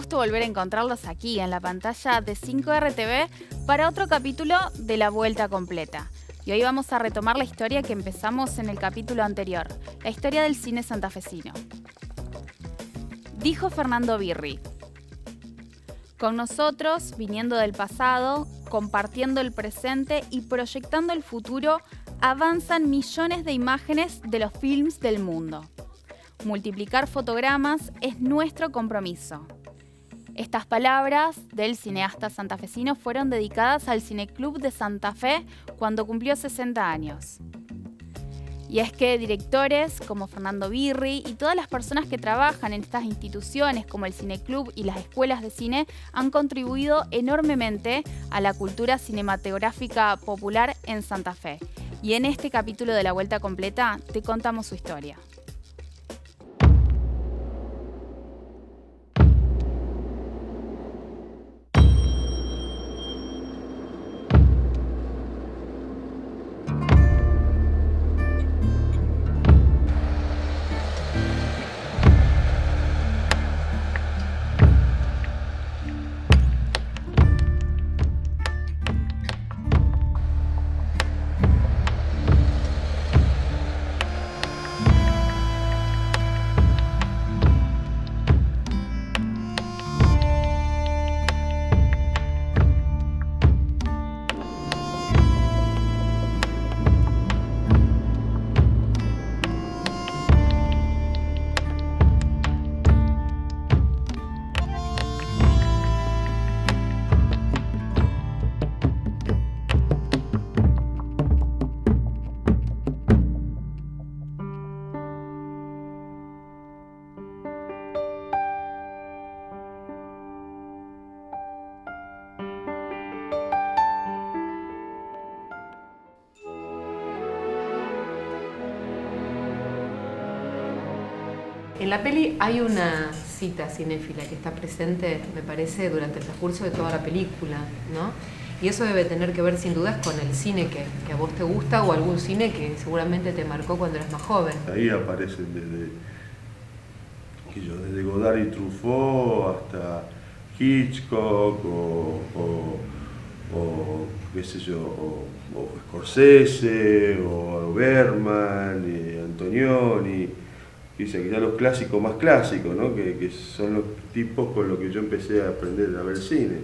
gusto volver a encontrarlos aquí en la pantalla de 5RTV para otro capítulo de La Vuelta Completa. Y hoy vamos a retomar la historia que empezamos en el capítulo anterior, la historia del cine santafesino. Dijo Fernando Birri: con nosotros, viniendo del pasado, compartiendo el presente y proyectando el futuro, avanzan millones de imágenes de los films del mundo. Multiplicar fotogramas es nuestro compromiso. Estas palabras del cineasta santafesino fueron dedicadas al Cineclub de Santa Fe cuando cumplió 60 años. Y es que directores como Fernando Birri y todas las personas que trabajan en estas instituciones como el Cineclub y las escuelas de cine han contribuido enormemente a la cultura cinematográfica popular en Santa Fe. Y en este capítulo de La Vuelta Completa te contamos su historia. En la peli hay una cita cinéfila que está presente, me parece, durante el transcurso de toda la película, ¿no? Y eso debe tener que ver sin dudas con el cine que a vos te gusta o algún cine que seguramente te marcó cuando eras más joven. Ahí aparecen desde Godard y Truffaut hasta Hitchcock o qué sé yo, o Scorsese o Bergman, Antonioni. Dice que ya los clásicos más clásicos, ¿no? que son los tipos con los que yo empecé a aprender a ver cine.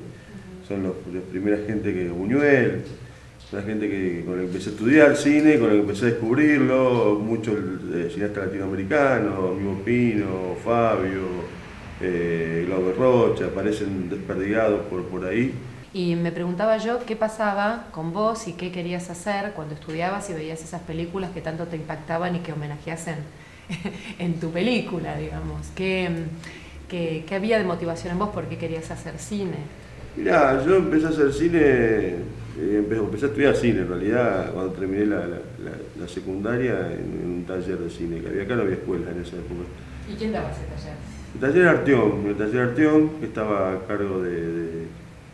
Son la primera gente que Buñuel, la gente con la que empecé a estudiar cine, con la que empecé a descubrirlo, muchos cineastas latinoamericanos, Mimo Pino, Fabio, Glauber Rocha, aparecen desperdigados por ahí. Y me preguntaba yo qué pasaba con vos y qué querías hacer cuando estudiabas y veías esas películas que tanto te impactaban y que homenajeasen en tu película, digamos. ¿Qué había de motivación en vos? ¿Por qué querías hacer cine? Mirá, yo empecé a hacer cine, empecé a estudiar cine en realidad cuando terminé la secundaria en un taller de cine, que acá no había escuela en esa época. ¿Y quién daba ese taller? El taller Arteón, que estaba a cargo de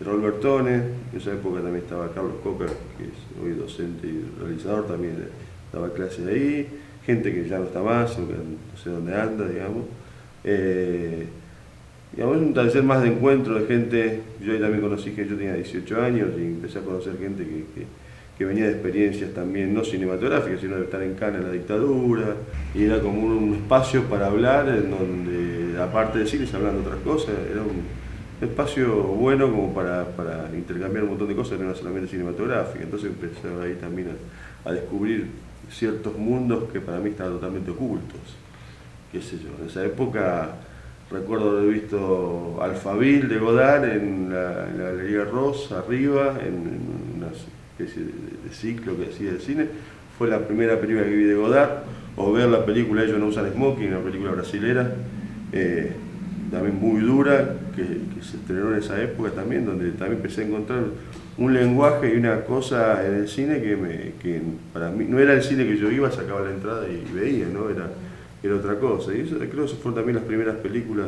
Raúl Bertone. En esa época también estaba Carlos Cocker, que es hoy docente y realizador, también daba clases ahí. Gente que ya no está más, o que no sé dónde anda, digamos. Digamos, es un taller más de encuentro de gente. Yo ahí también conocí que yo tenía 18 años y empecé a conocer gente que venía de experiencias también, no cinematográficas, sino de estar en Cana en la dictadura. Y era como un espacio para hablar, en donde, aparte de cine, se hablaban de otras cosas. Era un espacio bueno como para intercambiar un montón de cosas, no era solamente cinematográfica. Entonces empecé ahí también a descubrir ciertos mundos que para mí estaban totalmente ocultos, qué sé yo. En esa época recuerdo haber visto Alphaville de Godard en la Galería Ross, arriba, en una especie de ciclo que hacía de cine. Fue la primera película que vi de Godard, o ver la película Ellos no usan smoking, una película brasilera, también muy dura, que se estrenó en esa época también, donde también empecé a encontrar un lenguaje y una cosa en el cine que para mí no era el cine que yo iba, sacaba la entrada y veía, ¿no? Era otra cosa. Y eso, creo que fueron también las primeras películas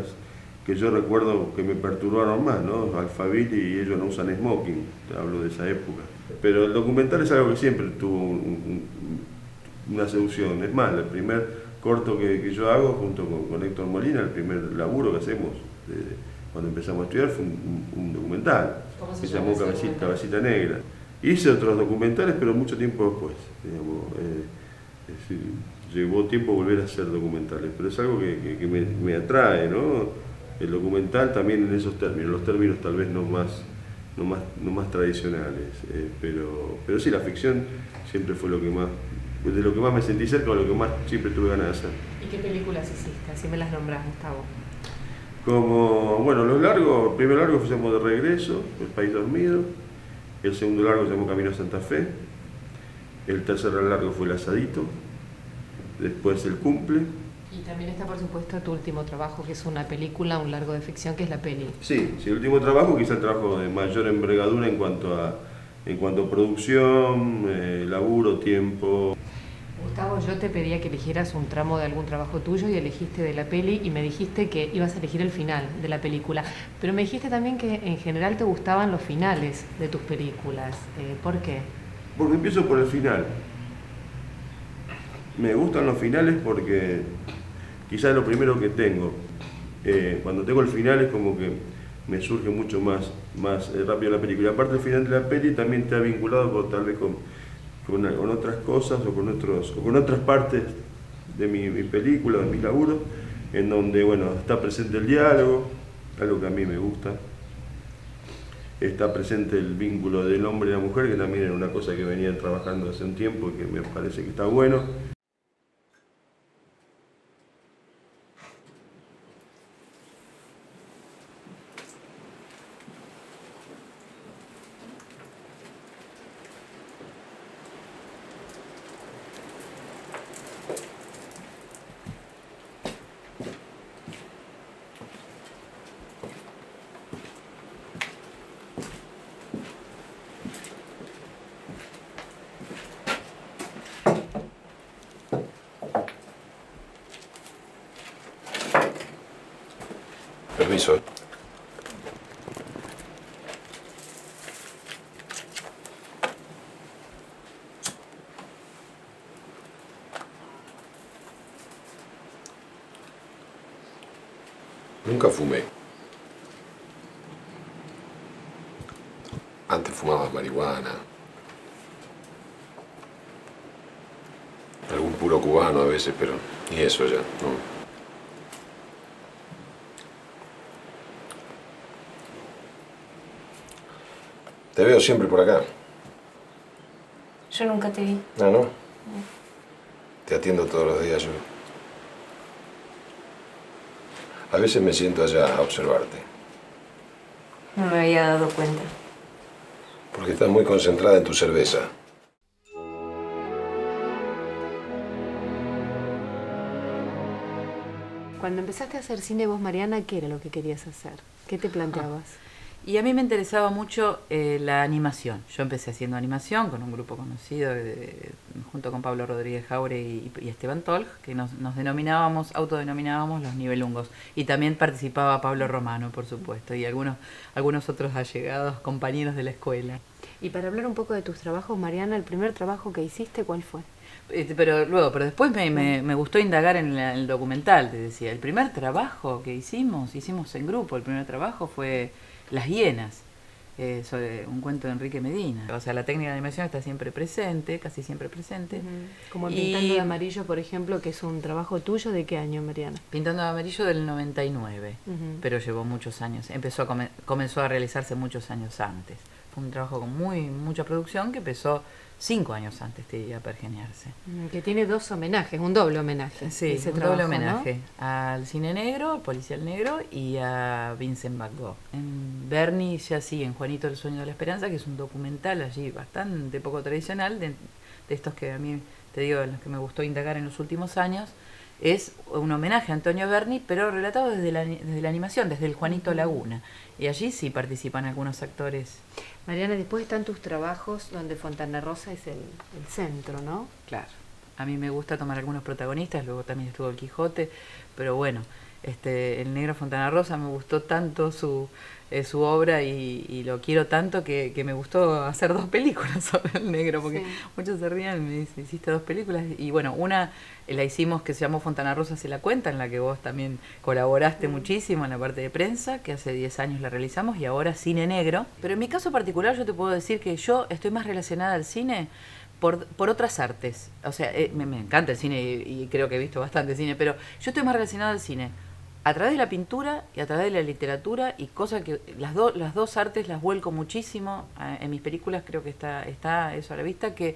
que yo recuerdo que me perturbaron más, ¿no? Alphaville y Ellos no usan smoking, te hablo de esa época. Pero el documental es algo que siempre tuvo una seducción. Es más, el primer corto que yo hago junto con Héctor Molina, el primer laburo que hacemos cuando empezamos a estudiar fue un documental que se llamó Cabecita Negra. Hice otros documentales, pero mucho tiempo después, digamos. Es decir, llevó tiempo volver a hacer documentales, pero es algo que me atrae, ¿no? El documental también en esos términos, los términos tal vez no más tradicionales, pero sí, la ficción siempre fue de lo que más me sentí cerca, o lo que más siempre tuve ganas de hacer. ¿Y qué películas hiciste? Así me las nombrás, Gustavo. Como, bueno, los largos, el primer largo se llamó De Regreso, El País Dormido, el segundo largo se llamó Camino a Santa Fe, el tercer largo fue El Asadito, después El Cumple. Y también está, por supuesto, tu último trabajo, que es una película, un largo de ficción, que es La Peli. Sí, el último trabajo, quizá el trabajo de mayor envergadura en cuanto a producción, laburo, tiempo. Gustavo, yo te pedía que eligieras un tramo de algún trabajo tuyo y elegiste de La Peli y me dijiste que ibas a elegir el final de la película. Pero me dijiste también que en general te gustaban los finales de tus películas. ¿Por qué? Porque empiezo por el final. Me gustan los finales porque quizás es lo primero que tengo. Cuando tengo el final es como que me surge mucho más rápido la película. Aparte, el final de la peli también está vinculado tal vez con otras cosas o con otras partes de mi película, de mi laburo, en donde, bueno, está presente el diálogo, algo que a mí me gusta. Está presente el vínculo del hombre y la mujer, que también era una cosa que venía trabajando hace un tiempo y que me parece que está bueno. Permiso. Nunca fumé. Antes fumaba marihuana. Algún puro cubano a veces, pero ni eso ya, no. Te veo siempre por acá. Yo nunca te vi. Ah, ¿no? Te atiendo todos los días yo. A veces me siento allá a observarte. No me había dado cuenta. Porque estás muy concentrada en tu cerveza. Cuando empezaste a hacer cine vos, Mariana, ¿qué era lo que querías hacer? ¿Qué te planteabas? Y a mí me interesaba mucho la animación. Yo empecé haciendo animación con un grupo conocido junto con Pablo Rodríguez Jaure y Esteban Tolj, que nos autodenominábamos los nivelungos. Y también participaba Pablo Romano, por supuesto, y algunos otros allegados compañeros de la escuela. Y para hablar un poco de tus trabajos, Mariana, el primer trabajo que hiciste, ¿cuál fue? Pero después me gustó indagar en el documental, te decía. El primer trabajo que hicimos en grupo. El primer trabajo fue Las hienas, sobre un cuento de Enrique Medina. O sea, la técnica de animación está siempre presente, casi siempre presente. Como Pintando de Amarillo, por ejemplo, que es un trabajo tuyo, ¿de qué año, Mariana? Pintando de Amarillo del 99, pero llevó muchos años. Comenzó a realizarse muchos años antes. Fue un trabajo con mucha producción que empezó 5 años antes, te diría, pergeniarse. Que tiene dos homenajes, un doble homenaje. Sí, un doble homenaje, ¿no? Al cine negro, al policial negro y a Vincent Van Gogh. En Bernie, ya sí, en Juanito el sueño de la esperanza, que es un documental allí bastante poco tradicional, de estos que a mí, te digo, en los que me gustó indagar en los últimos años. Es un homenaje a Antonio Berni, pero relatado desde la animación, desde el Juanito Laguna. Y allí sí participan algunos actores. Mariana, después están tus trabajos donde Fontana Rosa es el centro, ¿no? Claro. A mí me gusta tomar algunos protagonistas, luego también estuvo el Quijote, pero bueno, el negro Fontana Rosa, me gustó tanto su obra y lo quiero tanto que me gustó hacer 2 películas sobre el negro, porque Sí. muchos se rían y me dicen, hiciste 2 películas, y bueno, una la hicimos que se llamó Fontana Rosa se la cuenta, en la que vos también colaboraste muchísimo en la parte de prensa, que hace 10 años la realizamos, y ahora Cine Negro. Pero en mi caso particular yo te puedo decir que yo estoy más relacionada al cine por otras artes. O sea, me encanta el cine y creo que he visto bastante cine, pero yo estoy más relacionada al cine a través de la pintura y a través de la literatura, y cosa que las dos artes las vuelco muchísimo en mis películas. Creo que está eso a la vista, que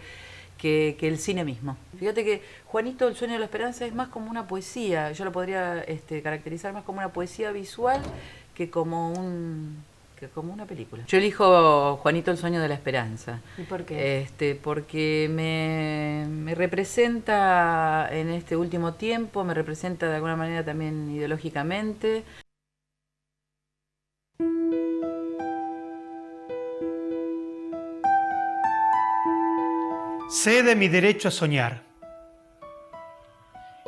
el cine mismo. Fíjate que Juanito, el sueño de la esperanza, es más como una poesía. Yo lo podría caracterizar más como una poesía visual que como una película. Yo elijo Juanito, el sueño de la esperanza. ¿Y por qué? Porque me representa en este último tiempo, me representa de alguna manera también ideológicamente. Sé de mi derecho a soñar.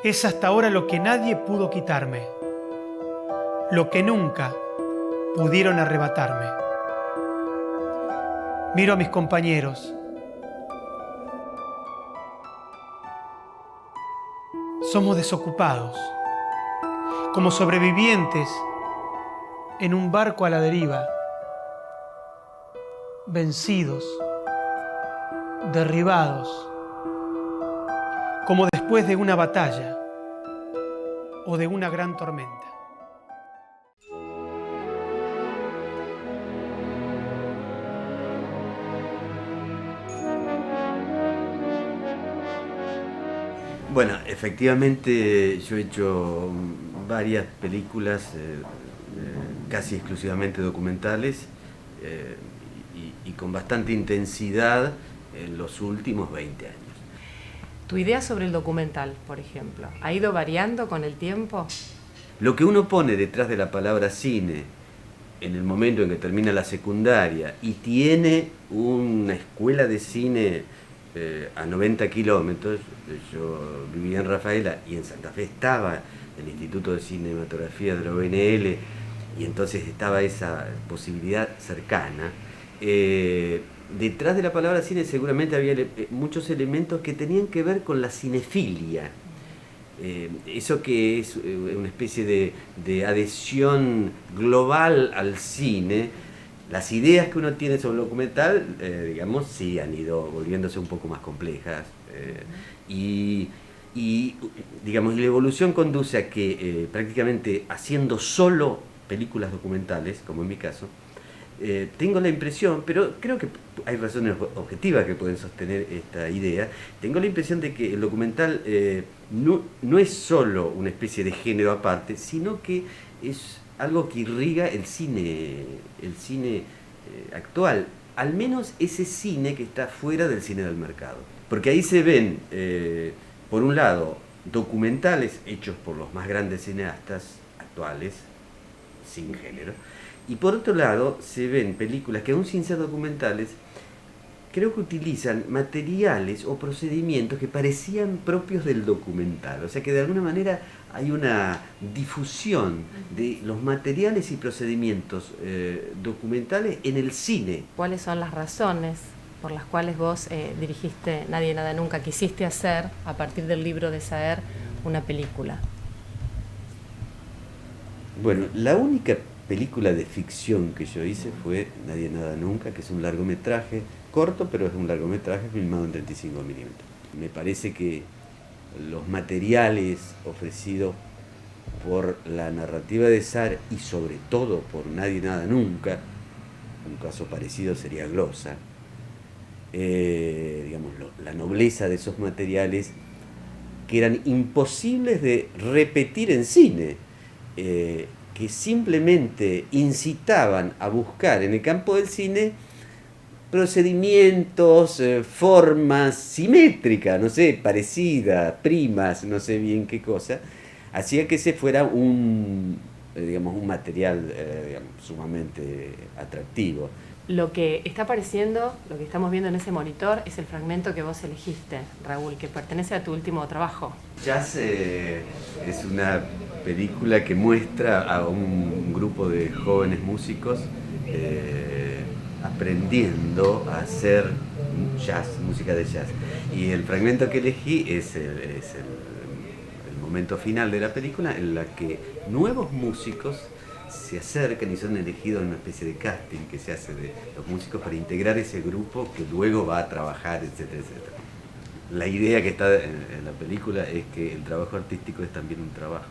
Es hasta ahora lo que nadie pudo quitarme, lo que nunca pudieron arrebatarme. Miro a mis compañeros. Somos desocupados, como sobrevivientes en un barco a la deriva, vencidos, derribados, como después de una batalla o de una gran tormenta. Bueno, efectivamente yo he hecho varias películas casi exclusivamente documentales y con bastante intensidad en los últimos 20 años. ¿Tu idea sobre el documental, por ejemplo, ha ido variando con el tiempo? Lo que uno pone detrás de la palabra cine en el momento en que termina la secundaria y tiene una escuela de cine a 90 kilómetros, yo vivía en Rafaela y en Santa Fe estaba el Instituto de Cinematografía de la ONL, y entonces estaba esa posibilidad cercana. Detrás de la palabra cine seguramente había muchos elementos que tenían que ver con la cinefilia. Eso que es una especie de adhesión global al cine. Las ideas que uno tiene sobre el documental, digamos, sí han ido volviéndose un poco más complejas. Digamos, la evolución conduce a que prácticamente haciendo solo películas documentales, como en mi caso, tengo la impresión, pero creo que hay razones objetivas que pueden sostener esta idea, tengo la impresión de que el documental no es solo una especie de género aparte, sino que es algo que irriga el cine actual, al menos ese cine que está fuera del cine del mercado. Porque ahí se ven, por un lado, documentales hechos por los más grandes cineastas actuales, sin género, y por otro lado se ven películas que, aún sin ser documentales, creo que utilizan materiales o procedimientos que parecían propios del documental. O sea que de alguna manera hay una difusión de los materiales y procedimientos documentales en el cine. ¿Cuáles son las razones por las cuales vos dirigiste Nadie Nada Nunca, quisiste hacer, a partir del libro de Saer, una película? Bueno, la única película de ficción que yo hice fue Nadie Nada Nunca, que es un largometraje corto, pero es un largometraje filmado en 35 milímetros. Me parece que los materiales ofrecidos por la narrativa de Saer y sobre todo por Nadie Nada Nunca, un caso parecido sería Glosa, digamos, la nobleza de esos materiales que eran imposibles de repetir en cine, que simplemente incitaban a buscar en el campo del cine procedimientos, formas simétricas, no sé, parecidas, primas, no sé bien qué cosa, hacía que ese fuera un material digamos, sumamente atractivo. Lo que está apareciendo, lo que estamos viendo en ese monitor, es el fragmento que vos elegiste, Raúl, que pertenece a tu último trabajo. Jazz es una película que muestra a un grupo de jóvenes músicos aprendiendo a hacer jazz, música de jazz. Y el fragmento que elegí es el momento final de la película en la que nuevos músicos se acercan y son elegidos en una especie de casting que se hace de los músicos para integrar ese grupo que luego va a trabajar, etcétera, etcétera. La idea que está en la película es que el trabajo artístico es también un trabajo.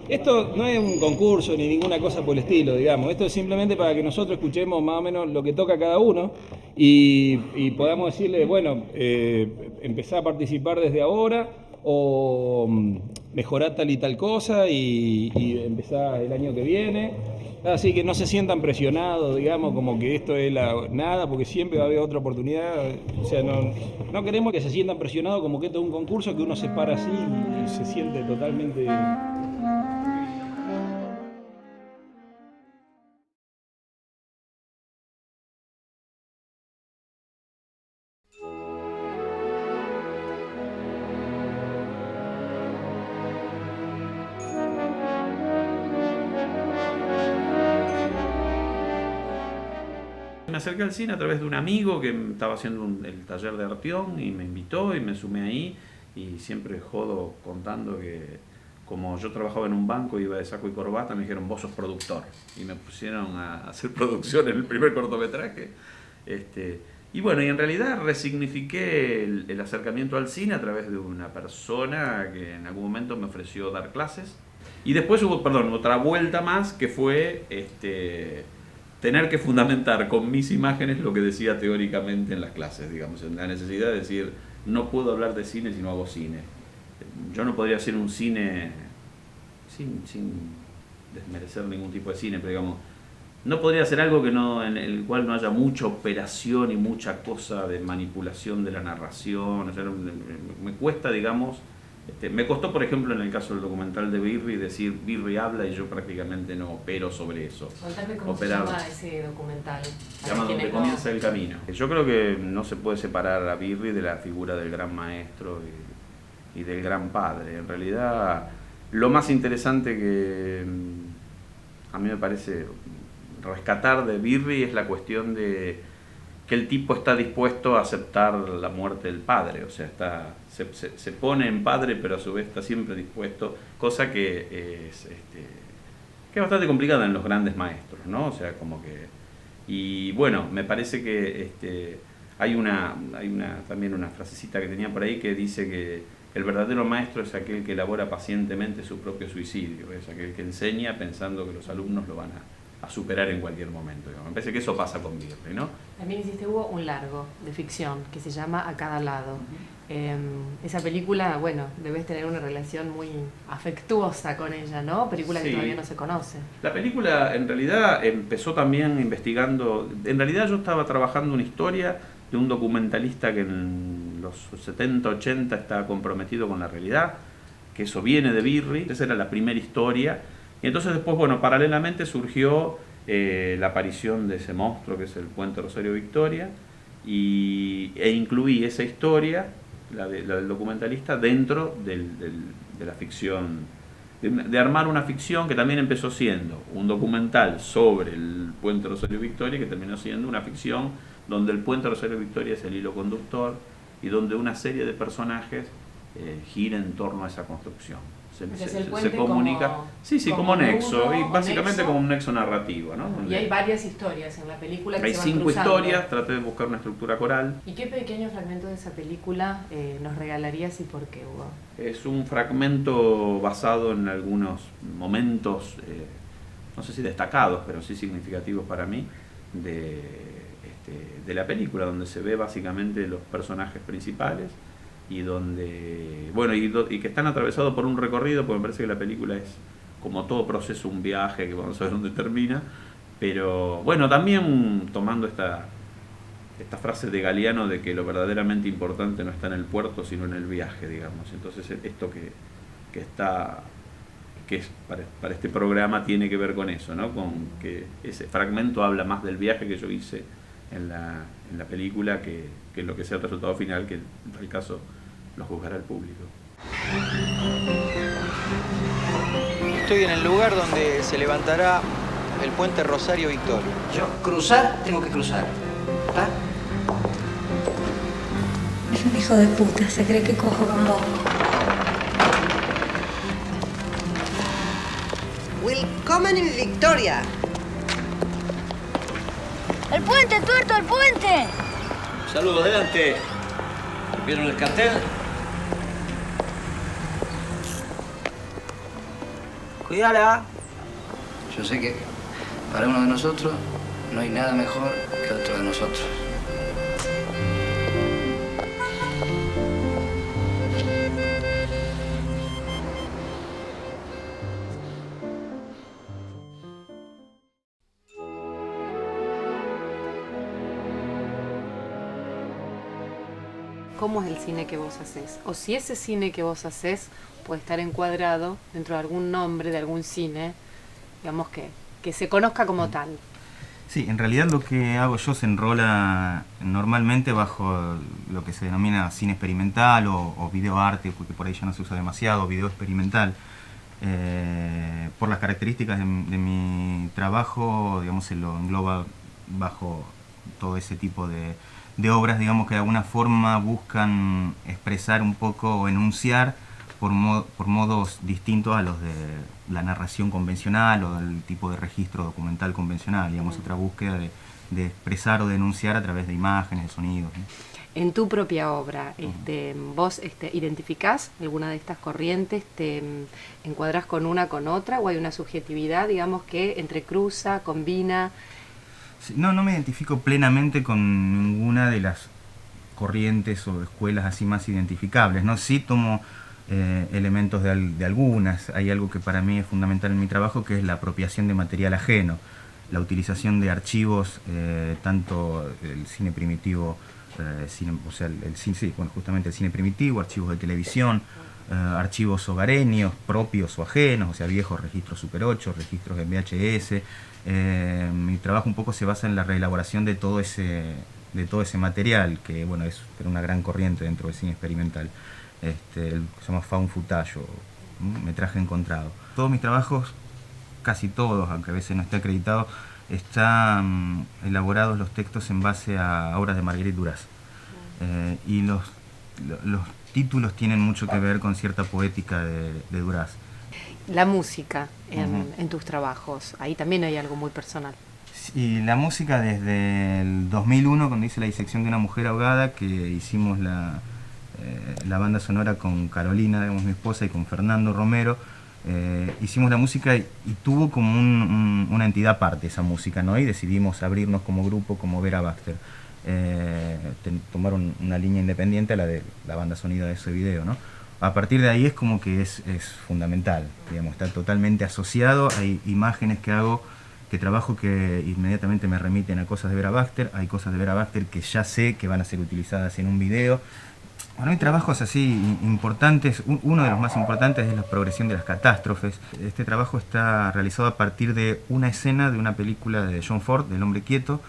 Esto no es un concurso ni ninguna cosa por el estilo, digamos. Esto es simplemente para que nosotros escuchemos más o menos lo que toca cada uno y podamos decirle, bueno, empezá a participar desde ahora o mejorar tal y tal cosa y empezar el año que viene. Así que no se sientan presionados, digamos, como que esto es nada, porque siempre va a haber otra oportunidad. O sea, no queremos que se sientan presionados como que esto es un concurso que uno se para así y se siente totalmente... Me acerqué al cine a través de un amigo que estaba haciendo el taller de Arteón y me invitó y me sumé ahí y siempre jodo contando que como yo trabajaba en un banco, iba de saco y corbata, me dijeron vos sos productor y me pusieron a hacer producción en el primer cortometraje. Y bueno, y en realidad resignifiqué el acercamiento al cine a través de una persona que en algún momento me ofreció dar clases. Y después hubo, otra vuelta más que fue tener que fundamentar con mis imágenes lo que decía teóricamente en las clases, digamos, en la necesidad de decir, no puedo hablar de cine si no hago cine. Yo no podría hacer un cine sin desmerecer ningún tipo de cine, pero digamos, no podría hacer algo en el cual no haya mucha operación y mucha cosa de manipulación de la narración. O sea, me cuesta, digamos, me costó, por ejemplo, en el caso del documental de Birri, decir Birri habla y yo prácticamente no opero sobre eso. Contame cómo se llama ese documental. Se llama Donde comienza el camino. Yo creo que no se puede separar a Birri de la figura del gran maestro y del gran padre. En realidad, lo más interesante que a mí me parece rescatar de Birri es la cuestión de que el tipo está dispuesto a aceptar la muerte del padre, o sea, se pone en padre, pero a su vez está siempre dispuesto, cosa que es bastante complicada en los grandes maestros, ¿no? O sea, como que... Y bueno, me parece que hay también una frasecita que tenía por ahí que dice que el verdadero maestro es aquel que elabora pacientemente su propio suicidio, es aquel que enseña pensando que los alumnos lo van a superar en cualquier momento. Digamos. Me parece que eso pasa con Birri, ¿no? También hiciste un largo de ficción que se llama A cada lado. Esa película, bueno, debes tener una relación muy afectuosa con ella, ¿no? Película que todavía no se conoce. La película en realidad empezó también investigando, en realidad yo estaba trabajando una historia de un documentalista que en los 70, 80 estaba comprometido con la realidad, que eso viene de Birri, esa era la primera historia. Y entonces después, bueno, paralelamente surgió la aparición de ese monstruo que es el Puente Rosario Victoria e incluí esa historia, la del documentalista, dentro de la ficción, de armar una ficción que también empezó siendo un documental sobre el Puente Rosario Victoria, que terminó siendo una ficción donde el Puente Rosario Victoria es el hilo conductor y donde una serie de personajes gira en torno a esa construcción. Se comunica, como nexo, y básicamente nexo, como un nexo narrativo, ¿no? Y hay varias historias en la película que hay se van 5 cruzando. historias, traté de buscar una estructura coral. ¿Y qué pequeño fragmento de esa película nos regalarías y por qué, Hugo? Es un fragmento basado en algunos momentos, no sé si destacados, pero sí significativos para mí, de la película, donde se ve básicamente los personajes principales y donde, bueno, y que están atravesados por un recorrido, porque me parece que la película es, como todo proceso, un viaje que vamos a ver dónde termina, pero bueno, también tomando esta frase de Galeano de que lo verdaderamente importante no está en el puerto, sino en el viaje, digamos. Entonces esto que es para este programa tiene que ver con eso, ¿no? Con que ese fragmento habla más del viaje que yo hice en la película que lo que sea el resultado final, que en tal caso lo juzgará el público. Estoy en el lugar donde se levantará el puente Rosario Victoria. Yo cruzar, tengo que cruzar. ¿Está? Es un hijo de puta, se cree que cojo con vos. Willkommen in Victoria. ¡El puente, tuerto, el puente! Saludos, adelante. ¿Vieron el cartel? Cuídala. Yo sé que para uno de nosotros no hay nada mejor que otro de nosotros. ¿Cómo es el cine que vos haces? O si ese cine que vos haces puede estar encuadrado dentro de algún nombre, de algún cine, digamos que se conozca como tal. Sí, en realidad lo que hago yo se enrola normalmente bajo lo que se denomina cine experimental o videoarte, porque por ahí ya no se usa demasiado, video experimental. Por las características de mi trabajo, digamos, se lo engloba bajo todo ese tipo de obras, digamos, que de alguna forma buscan expresar un poco o enunciar por modos distintos a los de la narración convencional o del tipo de registro documental convencional, digamos, otra búsqueda de expresar o denunciar a través de imágenes, de sonidos, ¿no? En tu propia obra, ¿vos identificás alguna de estas corrientes? ¿Te encuadrás con una con otra o hay una subjetividad, digamos, que entrecruza, combina? No me identifico plenamente con ninguna de las corrientes o escuelas así más identificables, ¿no? Sí tomo elementos de algunas. Hay algo que para mí es fundamental en mi trabajo, que es la apropiación de material ajeno, la utilización de archivos, tanto el cine primitivo, justamente el cine primitivo, archivos de televisión, archivos hogareños, propios o ajenos, o sea, viejos registros Super 8, registros en VHS. Mi trabajo un poco se basa en la reelaboración de todo ese material, que bueno, es una gran corriente dentro del cine experimental, el que se llama found footage o metraje encontrado. Todos mis trabajos, casi todos, aunque a veces no esté acreditado, están elaborados los textos en base a obras de Marguerite Duras. Y los títulos tienen mucho que ver con cierta poética de Duras. La música en tus trabajos, ahí también hay algo muy personal. Sí, la música desde el 2001, cuando hice La disección de una mujer ahogada, que hicimos la banda sonora con Carolina, digamos, mi esposa, y con Fernando Romero. Hicimos la música y tuvo como una entidad aparte esa música, ¿no? Y decidimos abrirnos como grupo, como Vera Baxter. Tomaron una línea independiente a la de la banda sonora de ese video, ¿no? A partir de ahí es como que es fundamental, digamos, está totalmente asociado. Hay imágenes que hago, que trabajo, que inmediatamente me remiten a cosas de Vera Baxter. Hay cosas de Vera Baxter que ya sé que van a ser utilizadas en un video. Bueno, hay trabajos así importantes. Uno de los más importantes es la progresión de las catástrofes. Este trabajo está realizado a partir de una escena de una película de John Ford, del Hombre Quieto,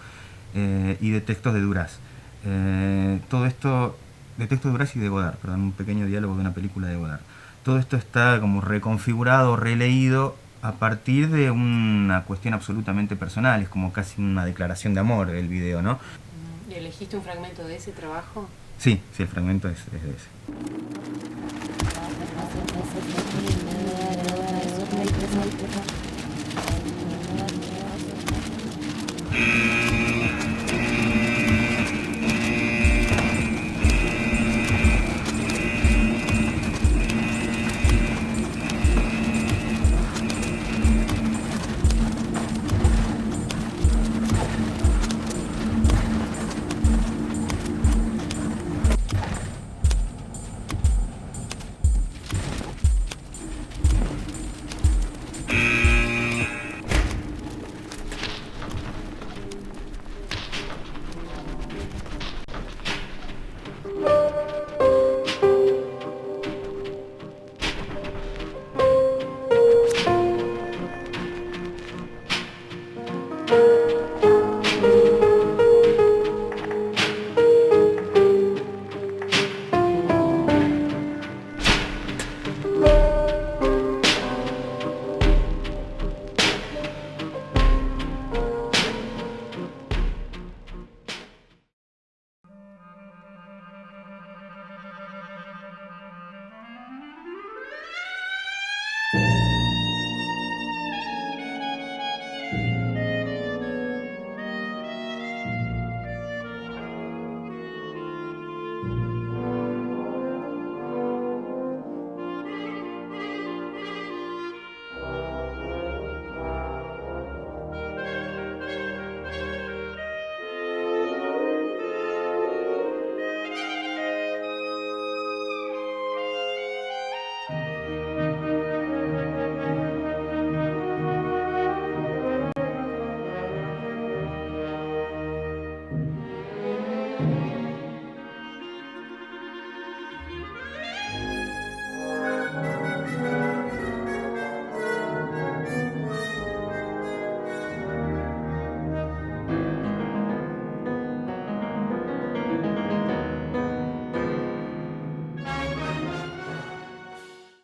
y de textos de Duras. Todo esto, de textos de Duras y de Godard, perdón, un pequeño diálogo de una película de Godard. Todo esto está como reconfigurado, releído a partir de una cuestión absolutamente personal. Es como casi una declaración de amor el video, ¿no? ¿Y elegiste un fragmento de ese trabajo? Sí, el fragmento es de ese.